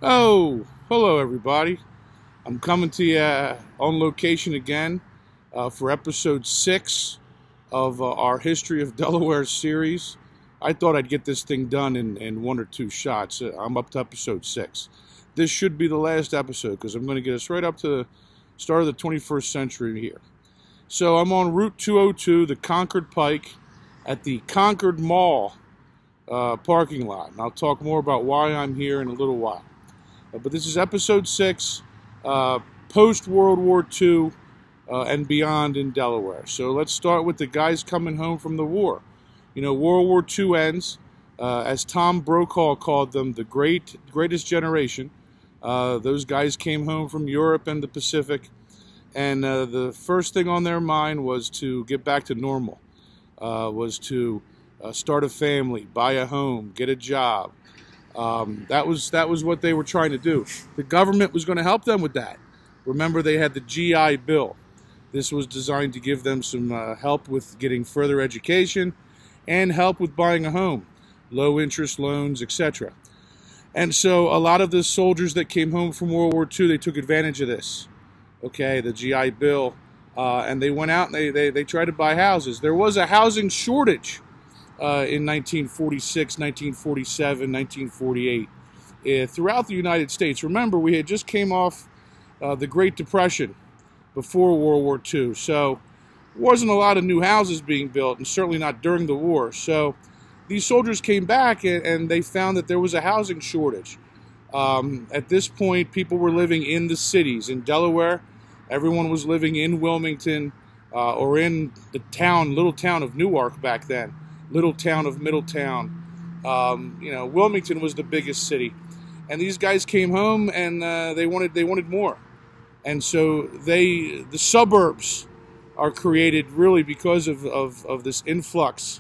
Oh, hello everybody. I'm coming to you on location again for episode 6 of our History of Delaware series. I thought I'd get this thing done in 1 or 2 shots. I'm up to episode 6. This should be the last episode because I'm going to get us right up to the start of the 21st century here. So I'm on Route 202, the Concord Pike, at the Concord Mall parking lot. And I'll talk more about why I'm here in a little while. But this is episode 6, post-World War II and beyond in Delaware. So let's start with the guys coming home from the war. You know, World War II ends, as Tom Brokaw called them, the greatest generation. Those guys came home from Europe and the Pacific, and the first thing on their mind was to get back to normal, was to start a family, buy a home, get a job. That was what they were trying to do. The government was going to help them with that. Remember, they had the GI Bill. This was designed to give them some help with getting further education and help with buying a home, low interest loans, etc. And so a lot of the soldiers that came home from World War II, they took advantage of this. Okay, the GI Bill, and they went out and they tried to buy houses. There was a housing shortage in 1946, 1947, 1948, throughout the United States. Remember, we had just came off the Great Depression before World War II, so there wasn't a lot of new houses being built, and certainly not during the war. So these soldiers came back, and they found that there was a housing shortage. At this point, people were living in the cities. In Delaware, everyone was living in Wilmington or in the little town of Newark back then. Little town of Middletown. You know, Wilmington was the biggest city, and these guys came home and they wanted more, and so the suburbs are created really because of this influx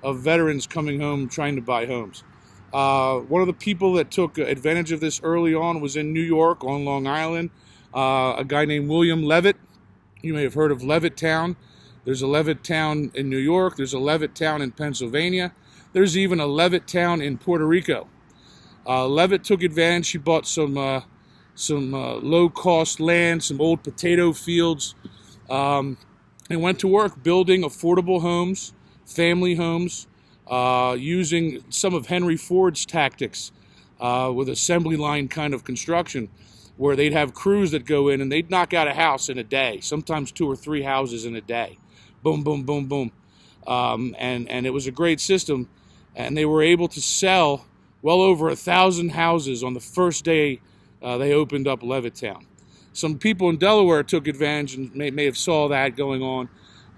of veterans coming home trying to buy homes. One of the people that took advantage of this early on was in New York on Long Island, a guy named William Levitt. You may have heard of Levittown. There's a Levittown in New York. There's a Levittown in Pennsylvania. There's even a Levittown in Puerto Rico. Levitt took advantage. He bought some low-cost land, some old potato fields, and went to work building affordable homes, family homes, using some of Henry Ford's tactics with assembly line kind of construction, where they'd have crews that go in and they'd knock out a house in a day, sometimes 2 or 3 houses in a day. Boom, boom, boom, boom. And it was a great system. And they were able to sell well over 1,000 houses on the first day they opened up Levittown. Some people in Delaware took advantage and may have saw that going on,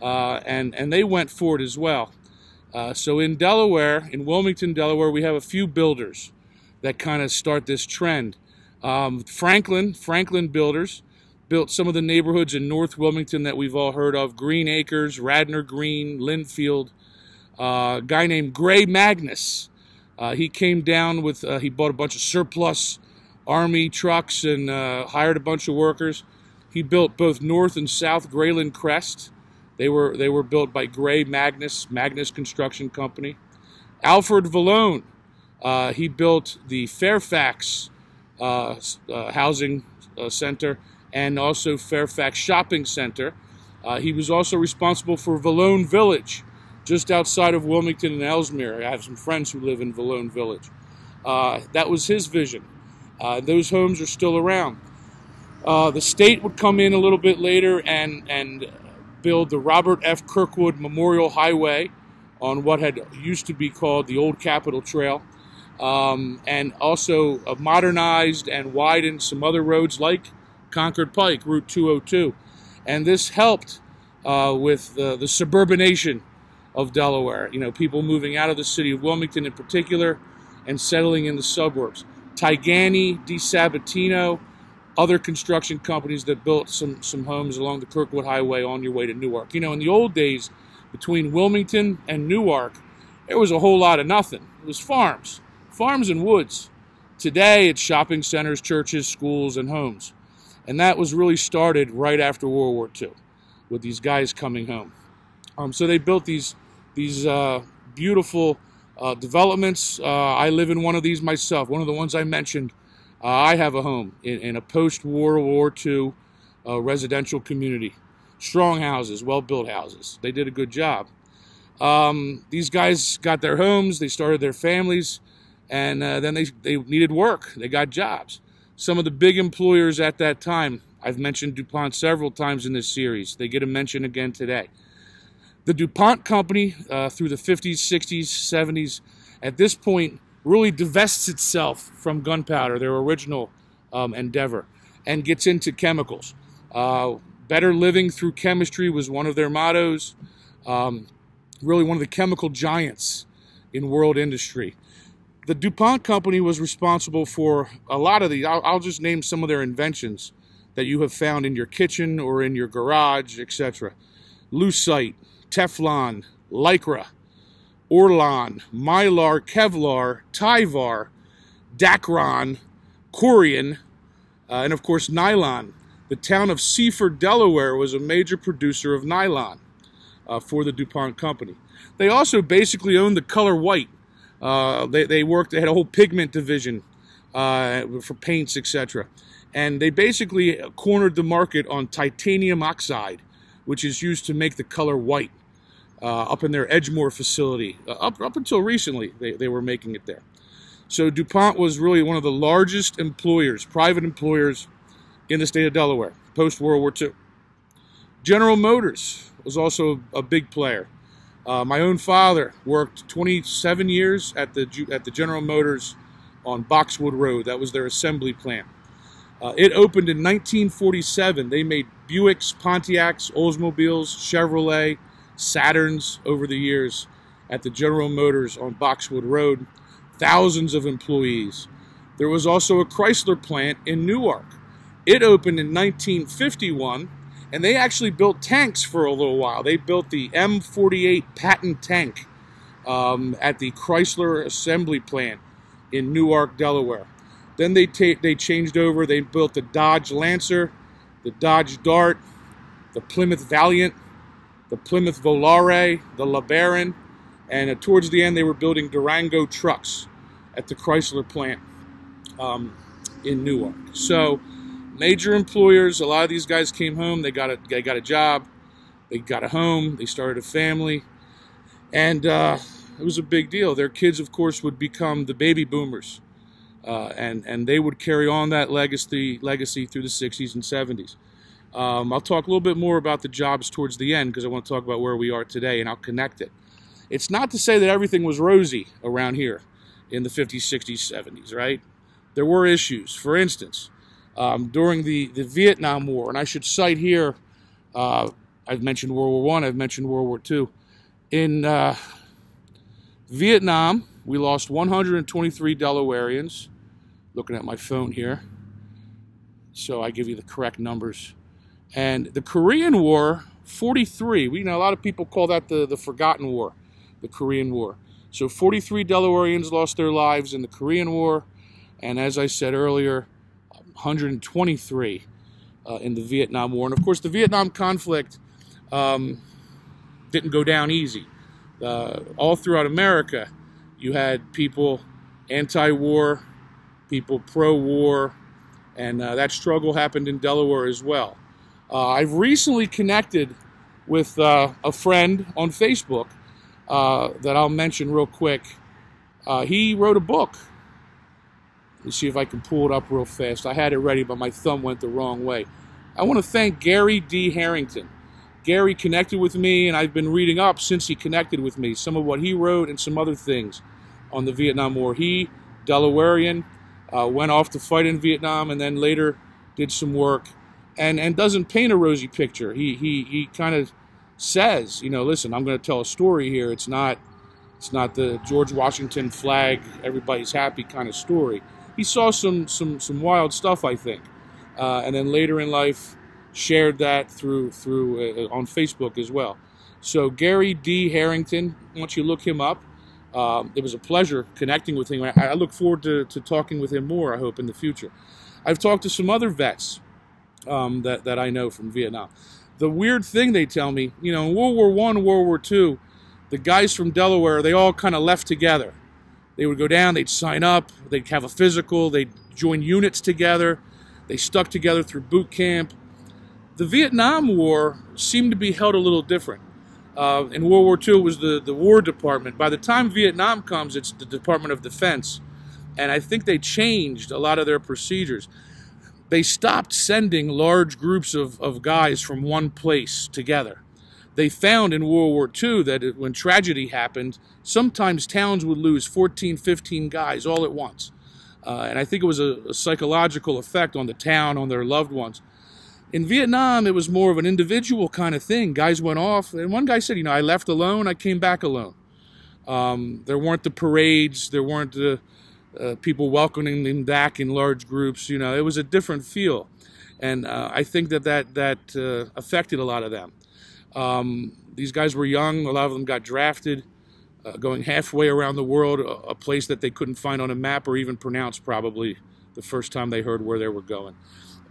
and they went for it as well. So in Delaware, in Wilmington, Delaware, we have a few builders that kind of start this trend. Franklin Builders built some of the neighborhoods in North Wilmington that we've all heard of: Green Acres, Radnor Green, Linfield. A guy named Gray Magnus, he came down with, he bought a bunch of surplus Army trucks and hired a bunch of workers. He built both North and South Grayland Crest. They were built by Gray Magnus Construction Company. Alfred Vallone, he built the Fairfax Housing Center and also Fairfax Shopping Center. He was also responsible for Vallone Village, just outside of Wilmington and Ellesmere. I have some friends who live in Vallone Village. That was his vision. Those homes are still around. The state would come in a little bit later and build the Robert F. Kirkwood Memorial Highway on what had used to be called the Old Capitol Trail, and also modernized and widened some other roads like Concord Pike, Route 202. And this helped with the suburbanation of Delaware. You know, people moving out of the city of Wilmington in particular and settling in the suburbs. Tigani, DeSabatino, other construction companies that built some homes along the Kirkwood Highway on your way to Newark. You know, in the old days, between Wilmington and Newark, there was a whole lot of nothing. It was farms and woods. Today, it's shopping centers, churches, schools, and homes. And that was really started right after World War II with these guys coming home. So they built these beautiful developments. I live in one of these myself, one of the ones I mentioned. I have a home in a post-World War II residential community. Strong houses, well-built houses. They did a good job. These guys got their homes, they started their families, and then they needed work. They got jobs. Some of the big employers at that time, I've mentioned DuPont several times in this series. They get a mention again today. The DuPont company, through the 50s, 60s, 70s, at this point, really divests itself from gunpowder, their original endeavor, and gets into chemicals. Better living through chemistry was one of their mottos. Really one of the chemical giants in world industry. The DuPont company was responsible for a lot of these. I'll just name some of their inventions that you have found in your kitchen or in your garage, etc. Lucite, Teflon, Lycra, Orlon, Mylar, Kevlar, Tyvar, Dacron, Corian, and of course nylon. The town of Seaford, Delaware was a major producer of nylon for the DuPont company. They also basically owned the color white. They had a whole pigment division for paints, etc. And they basically cornered the market on titanium oxide, which is used to make the color white. Up in their Edgemore facility. Up until recently, they were making it there. So DuPont was really one of the largest employers, private employers, in the state of Delaware, post-World War II. General Motors was also a big player. My own father worked 27 years at the General Motors on Boxwood Road. That was their assembly plant. It opened in 1947. They made Buicks, Pontiacs, Oldsmobiles, Chevrolet, Saturns over the years at the General Motors on Boxwood Road. Thousands of employees. There was also a Chrysler plant in Newark. It opened in 1951, and they actually built tanks for a little while. They built the M48 Patton tank at the Chrysler assembly plant in Newark, Delaware. Then they changed over. They built the Dodge Lancer, the Dodge Dart, the Plymouth Valiant, the Plymouth Volare, the LeBaron, and towards the end they were building Durango trucks at the Chrysler plant in Newark. So major employers. A lot of these guys came home. They got a job. They got a home. They started a family, and it was a big deal. Their kids, of course, would become the baby boomers, and they would carry on that legacy through the 60s and 70s. I'll talk a little bit more about the jobs towards the end because I want to talk about where we are today, and I'll connect it. It's not to say that everything was rosy around here in the 50s, 60s, 70s, right? There were issues. For instance, during the Vietnam War, and I should cite here, I've mentioned World War I, I've mentioned World War II. In Vietnam, we lost 123 Delawareans. Looking at my phone here, so I give you the correct numbers. And the Korean War, 43. We know a lot of people call that the Forgotten War, the Korean War. So 43 Delawareans lost their lives in the Korean War, and as I said earlier, 123 in the Vietnam War. And of course, the Vietnam conflict didn't go down easy. All throughout America, you had people anti-war, people pro-war, and that struggle happened in Delaware as well. I've recently connected with a friend on Facebook that I'll mention real quick. He wrote a book. Let me see if I can pull it up real fast. I had it ready, but my thumb went the wrong way. I want to thank Gary D. Harrington. Gary connected with me, and I've been reading up since he connected with me, some of what he wrote and some other things on the Vietnam War. He, Delawarean, went off to fight in Vietnam and then later did some work and doesn't paint a rosy picture. He kind of says, you know, listen, I'm going to tell a story here. It's not the George Washington flag, everybody's happy kind of story. He saw some wild stuff, I think, and then later in life shared that through on Facebook as well. So Gary D. Harrington, once you look him up, it was a pleasure connecting with him. I look forward to talking with him more, I hope, in the future. I've talked to some other vets that I know from Vietnam. The weird thing they tell me, you know, in World War I, World War II, the guys from Delaware, they all kind of left together. They would go down, they'd sign up, they'd have a physical, they'd joined units together. They stuck together through boot camp. The Vietnam War seemed to be held a little different. In World War II, it was the War Department. By the time Vietnam comes, it's the Department of Defense. And I think they changed a lot of their procedures. They stopped sending large groups of guys from one place together. They found in World War II that when tragedy happened, sometimes towns would lose 14, 15 guys all at once. And I think it was a psychological effect on the town, on their loved ones. In Vietnam, it was more of an individual kind of thing. Guys went off, and one guy said, I left alone, I came back alone. There weren't the parades, there weren't the people welcoming them back in large groups. It was a different feel. And I think that affected a lot of them. These guys were young, a lot of them got drafted, going halfway around the world, a place that they couldn't find on a map or even pronounce probably the first time they heard where they were going.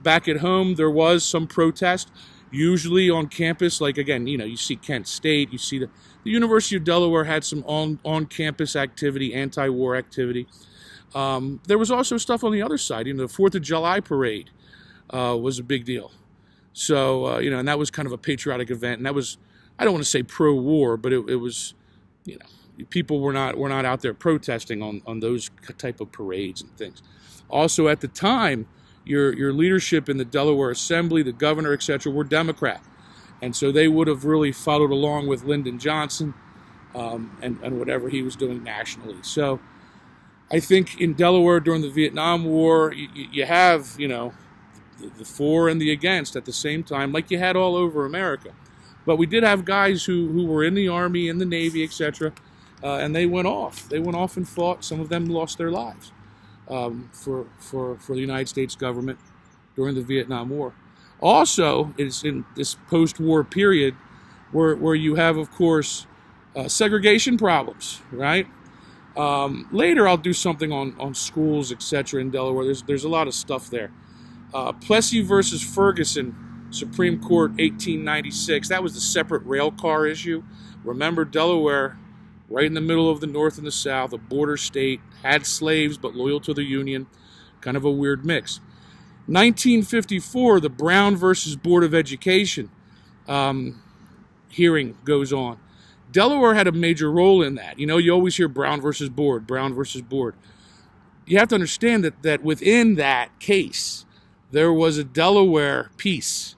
Back at home, there was some protest, usually on campus. Like, again, you see Kent State, you see the University of Delaware had some on-campus activity, anti-war activity. There was also stuff on the other side. The 4th of July parade was a big deal. So, and that was kind of a patriotic event. And that was, I don't want to say pro-war, but it was, people were not out there protesting on those type of parades and things. Also, at the time, your leadership in the Delaware Assembly, the governor, etc., were Democrat. And so they would have really followed along with Lyndon Johnson and whatever he was doing nationally. So I think in Delaware during the Vietnam War, you have, the for and the against at the same time, like you had all over America. But we did have guys who were in the Army, in the Navy, etc., and they went off. They went off and fought. Some of them lost their lives for the United States government during the Vietnam War. Also, it's in this post-war period where you have, of course, segregation problems, right? Later, I'll do something on schools, etc. in Delaware. There's a lot of stuff there. Plessy versus Ferguson, Supreme Court, 1896. That was the separate rail car issue. Remember, Delaware, right in the middle of the North and the South, a border state, had slaves but loyal to the Union. Kind of a weird mix. 1954, the Brown versus Board of Education hearing goes on. Delaware had a major role in that. You always hear Brown versus Board, Brown versus Board. You have to understand that within that case, there was a Delaware piece.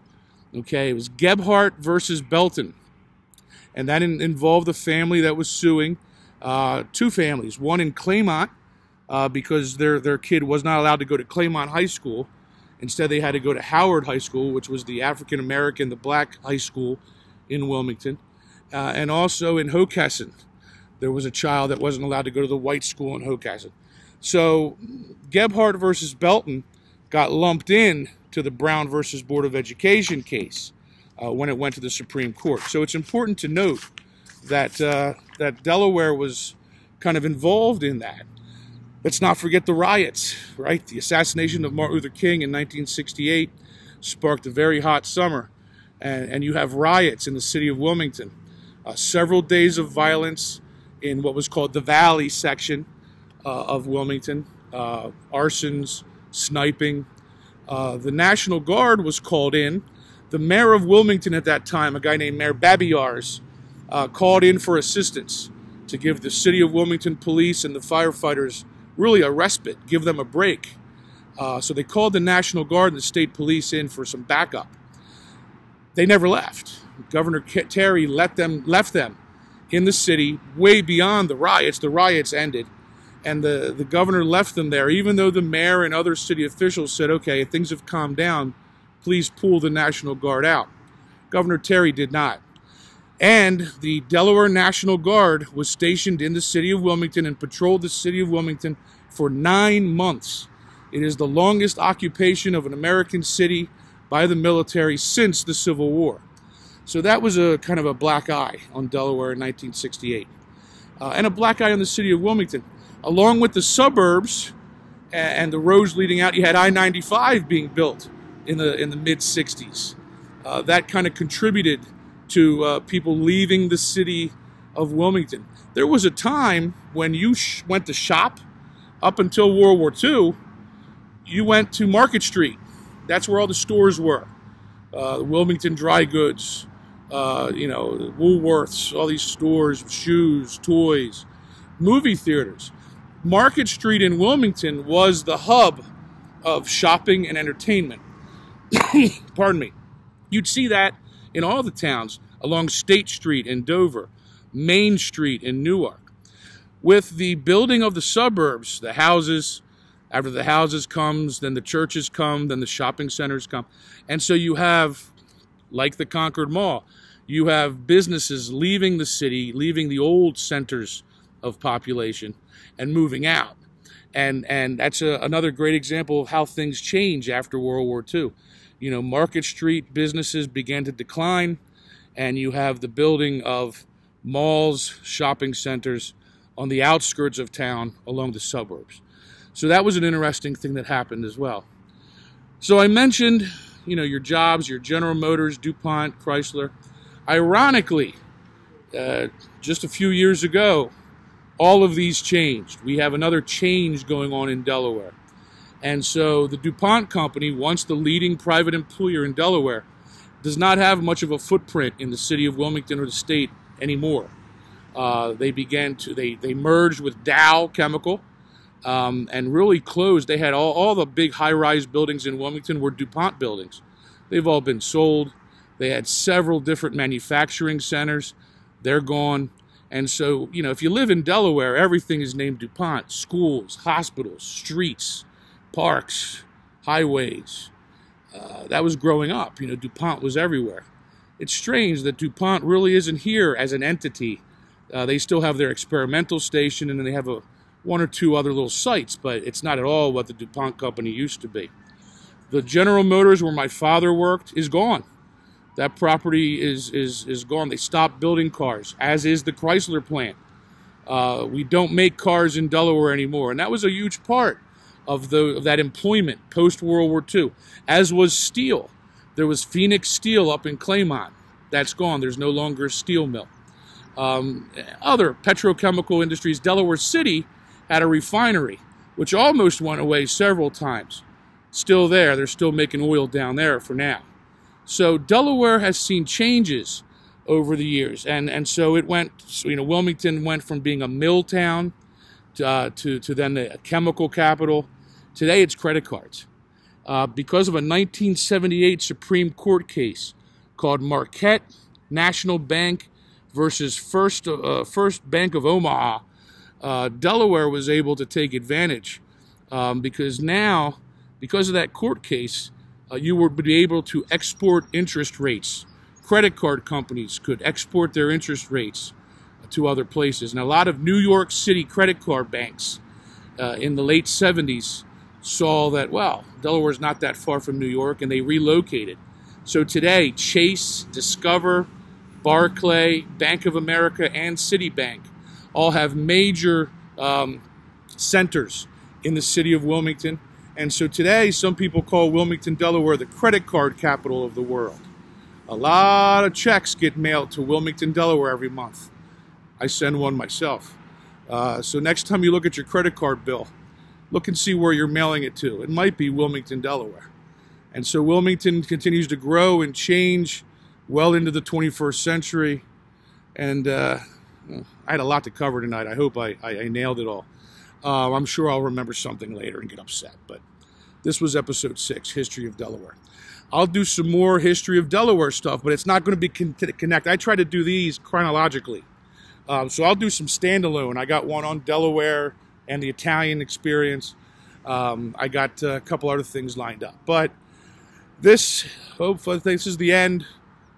Okay, it was Gebhardt versus Belton. And that involved a family that was suing, two families. One in Claymont, because their kid was not allowed to go to Claymont High School. Instead, they had to go to Howard High School, which was the African-American, the black high school in Wilmington. And also in Hockessin, there was a child that wasn't allowed to go to the white school in Hockessin. So Gebhardt versus Belton got lumped in to the Brown versus Board of Education case when it went to the Supreme Court. So it's important to note that that Delaware was kind of involved in that. Let's not forget the riots, right? The assassination of Martin Luther King in 1968 sparked a very hot summer, and you have riots in the city of Wilmington. Several days of violence in what was called the Valley section of Wilmington, arsons, sniping. The National Guard was called in. The mayor of Wilmington at that time, a guy named Mayor Babiars, called in for assistance to give the city of Wilmington police and the firefighters really a respite, give them a break. So they called the National Guard and the state police in for some backup. They never left. Governor Terry left them in the city way beyond the riots. The riots ended, and the governor left them there, even though the mayor and other city officials said, okay, things have calmed down, please pull the National Guard out. Governor Terry did not. And the Delaware National Guard was stationed in the city of Wilmington and patrolled the city of Wilmington for 9 months. It is the longest occupation of an American city by the military since the Civil War. So that was a kind of a black eye on Delaware in 1968. And a black eye on the city of Wilmington. Along with the suburbs and the roads leading out, you had I-95 being built in the mid-60s. That kind of contributed to people leaving the city of Wilmington. There was a time when you went to shop up until World War II, you went to Market Street. That's where all the stores were. Wilmington Dry Goods, Woolworths, all these stores, shoes, toys, movie theaters. Market Street in Wilmington was the hub of shopping and entertainment. Pardon me. You'd see that in all the towns along State Street in Dover, Main Street in Newark. With the building of the suburbs, the houses, after the houses comes, then the churches come, then the shopping centers come. And so you have, like the Concord Mall, you have businesses leaving the city, leaving the old centers of population and moving out. And that's another great example of how things change after World War II. You know, Market Street businesses began to decline, and you have the building of malls, shopping centers on the outskirts of town along the suburbs. So that was an interesting thing that happened as well. So I mentioned, your jobs, your General Motors, DuPont, Chrysler. Ironically, just a few years ago, all of these changed. We have another change going on in Delaware. And so the DuPont company, once the leading private employer in Delaware, does not have much of a footprint in the city of Wilmington or the state anymore. They merged with Dow Chemical and really closed. They had all the big high-rise buildings in Wilmington were DuPont buildings. They've all been sold. They had several different manufacturing centers. They're gone. And so, if you live in Delaware, everything is named DuPont. Schools, hospitals, streets, parks, highways. That was growing up. DuPont was everywhere. It's strange that DuPont really isn't here as an entity. They still have their experimental station, and then they have one or two other little sites, but it's not at all what the DuPont company used to be. The General Motors, where my father worked, is gone. That property is gone. They stopped building cars, as is the Chrysler Plant. We don't make cars in Delaware anymore, and that was a huge part of that employment post-World War II, as was steel. There was Phoenix Steel up in Claymont. That's gone. There's no longer a steel mill. Other petrochemical industries. Delaware City had a refinery, which almost went away several times. Still there. They're still making oil down there for now. So Delaware has seen changes over the years, and so it went. Wilmington went from being a mill town to then a chemical capital. Today it's credit cards. Because of a 1978 Supreme Court case called Marquette National Bank versus First Bank of Omaha, Delaware was able to take advantage because of that court case, you would be able to export interest rates. Credit card companies could export their interest rates to other places. And a lot of New York City credit card banks in the late 70s saw that, Delaware's not that far from New York, and they relocated. So today, Chase, Discover, Barclay, Bank of America, and Citibank all have major centers in the city of Wilmington. And so today, some people call Wilmington, Delaware, the credit card capital of the world. A lot of checks get mailed to Wilmington, Delaware every month. I send one myself. So next time you look at your credit card bill, look and see where you're mailing it to. It might be Wilmington, Delaware. And so Wilmington continues to grow and change well into the 21st century. And I had a lot to cover tonight. I hope I nailed it all. I'm sure I'll remember something later and get upset. But this was episode 6, History of Delaware. I'll do some more History of Delaware stuff, but it's not going to be connected. I try to do these chronologically. So I'll do some standalone. I got one on Delaware and the Italian experience. I got a couple other things lined up. But hopefully this is the end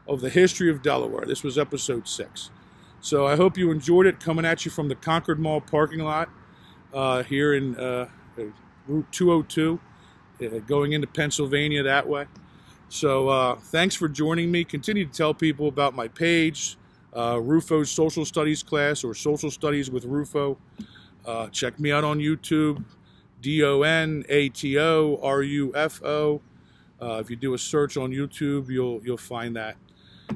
of the History of Delaware. This was episode 6. So I hope you enjoyed it, coming at you from the Concord Mall parking lot here in Route 202, going into Pennsylvania that way. So thanks for joining me. Continue to tell people about my page, Rufo's Social Studies class, or Social Studies with Rufo. Check me out on YouTube, DONATORUFO. If you do a search on YouTube, you'll find that.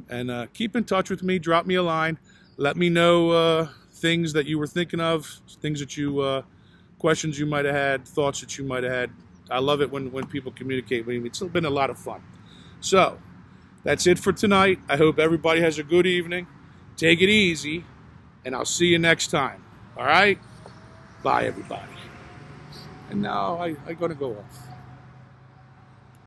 And keep in touch with me. Drop me a line. Let me know things that you were thinking of, things that questions you might have had, thoughts that you might have had. I love it when people communicate with me. It's been a lot of fun. So, that's it for tonight. I hope everybody has a good evening. Take it easy, and I'll see you next time. All right? Bye, everybody. And now I'm going to go off.